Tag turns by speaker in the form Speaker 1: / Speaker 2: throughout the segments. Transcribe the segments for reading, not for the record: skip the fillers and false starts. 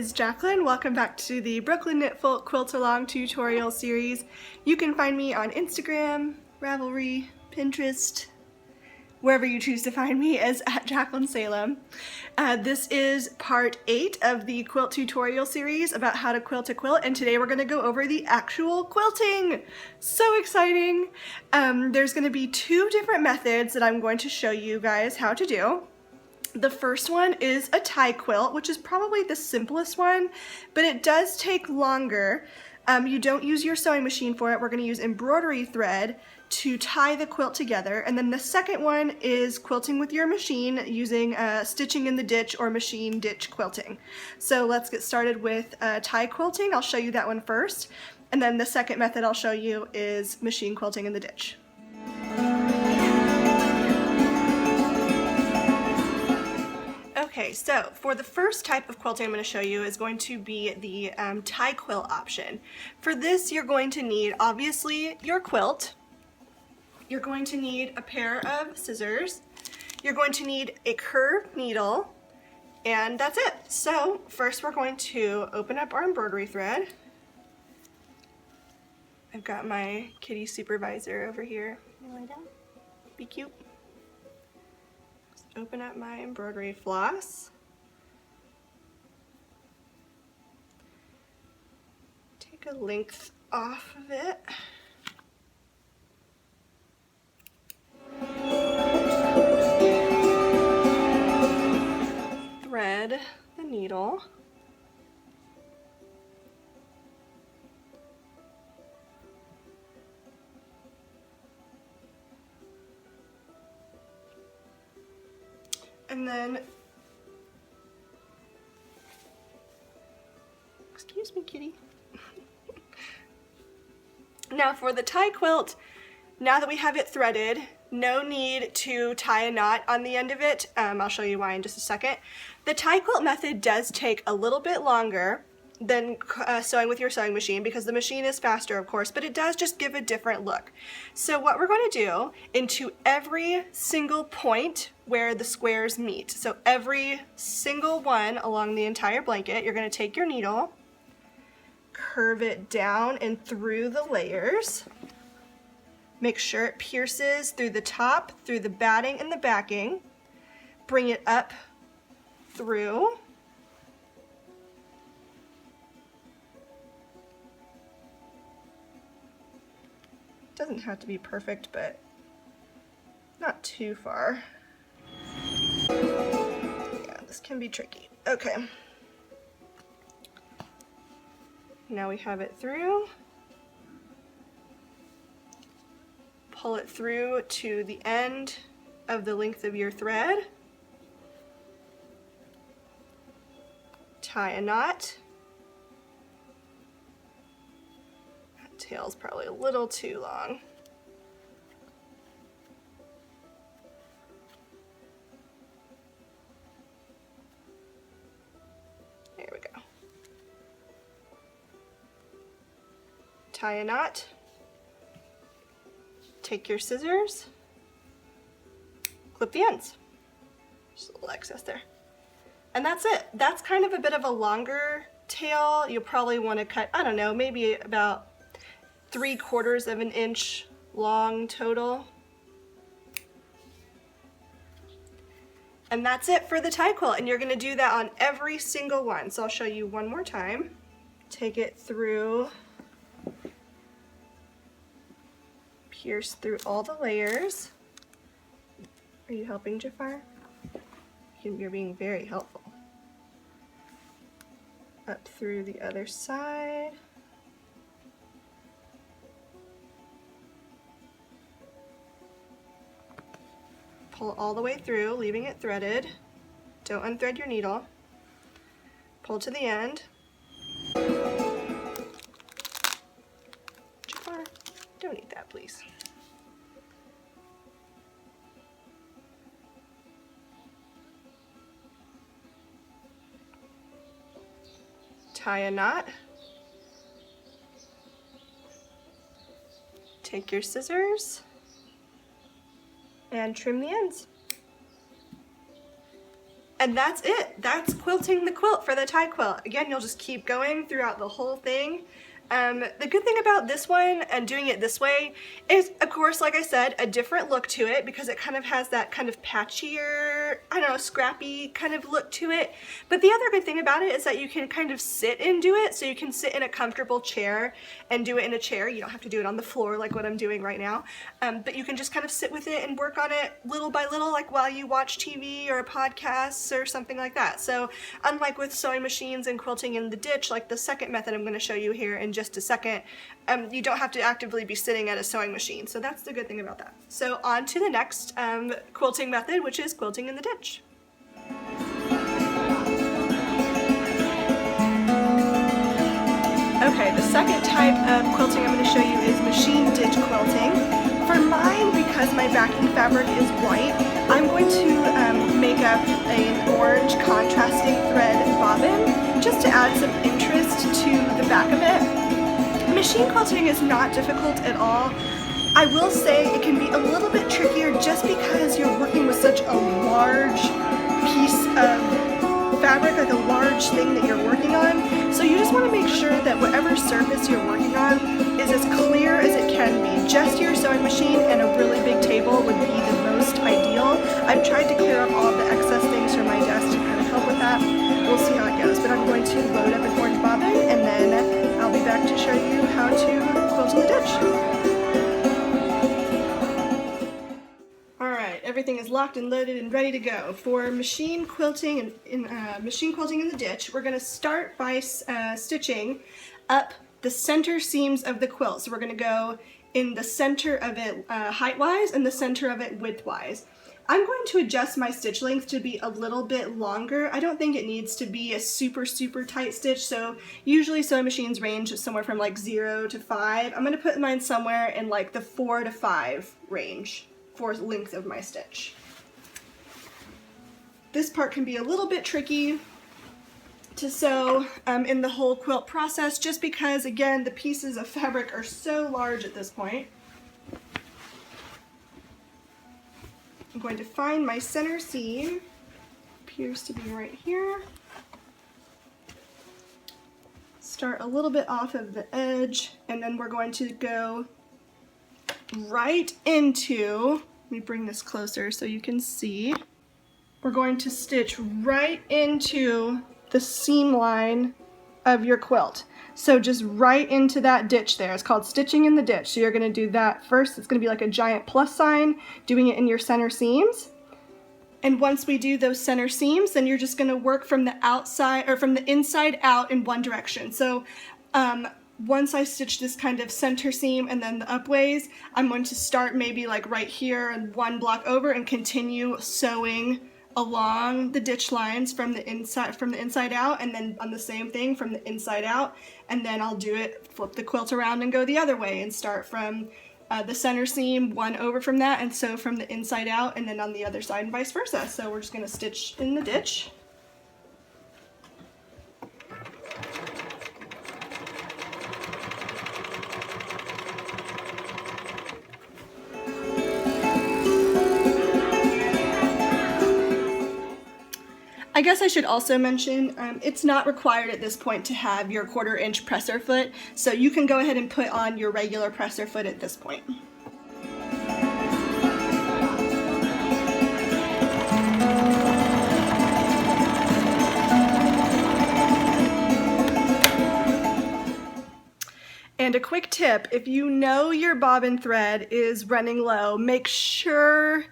Speaker 1: is Jacqueline. Welcome back to the Brooklyn Knitfolk Quilt Along tutorial series. You can find me on Instagram, Ravelry, Pinterest, wherever you choose to find me as @JacquelineSalem. This is part 8 of the quilt tutorial series about how to quilt a quilt, and today we're going to go over the actual quilting. So exciting! There's going to be 2 different methods that I'm going to show you guys how to do. The first one is a tie quilt, which is probably the simplest one, but it does take longer. You don't use your sewing machine for it. We're going to use embroidery thread to tie the quilt together. And then the second one is quilting with your machine using stitching in the ditch or machine ditch quilting. So let's get started with tie quilting. I'll show you that one first. And then the second method I'll show you is machine quilting in the ditch. Okay, so for the first type of quilting I'm going to show you is going to be the tie quilt option. For this, you're going to need, obviously, your quilt. You're going to need a pair of scissors. You're going to need a curved needle, and that's it. So first we're going to open up our embroidery thread. I've got my kitty supervisor over here. Can you lie down? Be cute. Open up my embroidery floss. Take a length off of it. Thread the needle. And then, excuse me, kitty. Now for the tie quilt, now that we have it threaded, no need to tie a knot on the end of it. I'll show you why in just a second. The tie quilt method does take a little bit longer than sewing with your sewing machine because the machine is faster, of course, but it does just give a different look. So what we're going to do, into every single point where the squares meet, so every single one along the entire blanket, you're going to take your needle, curve it down and through the layers, make sure it pierces through the top, through the batting and the backing, bring it up through, doesn't have to be perfect, but not too far. Yeah, this can be tricky. Okay. Now we have it through. Pull it through to the end of the length of your thread. Tie a knot. Tail's probably a little too long. There we go. Tie a knot. Take your scissors. Clip the ends. Just a little excess there. And that's it. That's kind of a bit of a longer tail. You'll probably want to cut, I don't know, maybe about 3/4 of an inch long total. And that's it for the tie quilt, and you're going to do that on every single one. So I'll show you one more time. Take it through, pierce through all the layers. Are you helping, Jafar? You're being very helpful. Up through the other side. Pull all the way through, leaving it threaded. Don't unthread your needle. Pull to the end. Jafar, don't eat that, please. Tie a knot. Take your scissors and trim the ends. And that's it. That's quilting the quilt for the tie quilt. Again, you'll just keep going throughout the whole thing. The good thing about this one and doing it this way is, of course, like I said, a different look to it because it kind of has that kind of patchier, I don't know, scrappy kind of look to it. But the other good thing about it is that you can kind of sit and do it. So you can sit in a comfortable chair and do it in a chair. You don't have to do it on the floor like what I'm doing right now. But you can just kind of sit with it and work on it little by little, like while you watch TV or podcasts or something like that. So unlike with sewing machines and quilting in the ditch, like the second method I'm going to show you here in just a second, you don't have to actively be sitting at a sewing machine. So that's the good thing about that. So on to the next quilting method, which is quilting in the ditch. Okay, the second type of quilting I'm going to show you is machine ditch quilting. For mine, because my backing fabric is white, I'm going to make up an orange contrasting thread bobbin just to add some interest to the back of it. Machine quilting is not difficult at all. I will say it can be a little bit trickier just because you're working with such a large piece of fabric, like a large thing that you're working on. So you just want to make sure that whatever surface you're working on is as clear as it can be. Just your sewing machine and a really big table would be the most ideal. I've tried to clear up all the excess things from my desk to kind of help with that. We'll see how it goes, but I'm going to load up an orange bobbin and then I'll be back to show you how to quilt in the ditch. Everything is locked and loaded and ready to go. For machine quilting in the ditch, we're going to start by stitching up the center seams of the quilt. So we're going to go in the center of it height-wise and the center of it width-wise. I'm going to adjust my stitch length to be a little bit longer. I don't think it needs to be a super tight stitch, so usually sewing machines range somewhere from like 0 to 5. I'm going to put mine somewhere in like the 4 to 5 range for length of my stitch. This part can be a little bit tricky to sew in the whole quilt process just because, again, the pieces of fabric are so large at this point. I'm going to find my center seam, appears to be right here. Start a little bit off of the edge, and then we're going to go right into, let me bring this closer so you can see. We're going to stitch right into the seam line of your quilt. So just right into that ditch there. It's called stitching in the ditch. So you're going to do that first. It's going to be like a giant plus sign, doing it in your center seams. And once we do those center seams, then you're just going to work from the outside or from the inside out in one direction. So once I stitch this kind of center seam and then the upways, I'm going to start maybe like right here and one block over and continue sewing along the ditch lines from the inside out, and then on the same thing from the inside out, and then I'll do it, flip the quilt around and go the other way and start from the center seam, one over from that, and sew from the inside out, and then on the other side and vice versa. So we're just going to stitch in the ditch. I guess I should also mention, it's not required at this point to have your 1/4 inch presser foot, so you can go ahead and put on your regular presser foot at this point. And a quick tip, if you know your bobbin thread is running low, make sure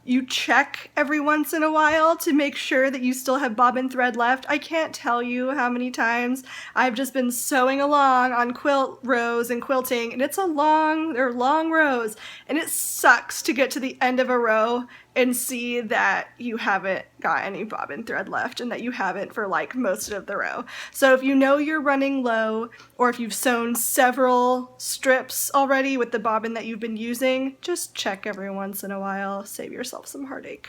Speaker 1: you check every once in a while to make sure that you still have bobbin thread left. I can't tell you how many times I've just been sewing along on quilt rows and quilting, and they're long rows, and it sucks to get to the end of a row and see that you haven't got any bobbin thread left and that you haven't for like most of the row. So if you know you're running low, or if you've sewn several strips already with the bobbin that you've been using, just check every once in a while, save yourself some heartache.